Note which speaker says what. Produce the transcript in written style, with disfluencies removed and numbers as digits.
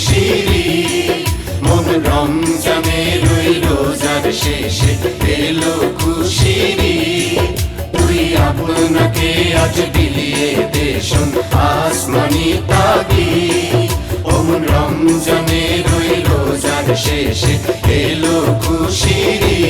Speaker 1: খুশিরি মন রমজানের ওই রোজার শেষে এলো খুশিরি তুই আপনাকে আজ বিলিয়ে দে শোন আসমানি তাগিদ ও মন রমজানের ওই রোজার শেষে এলো খুশিরি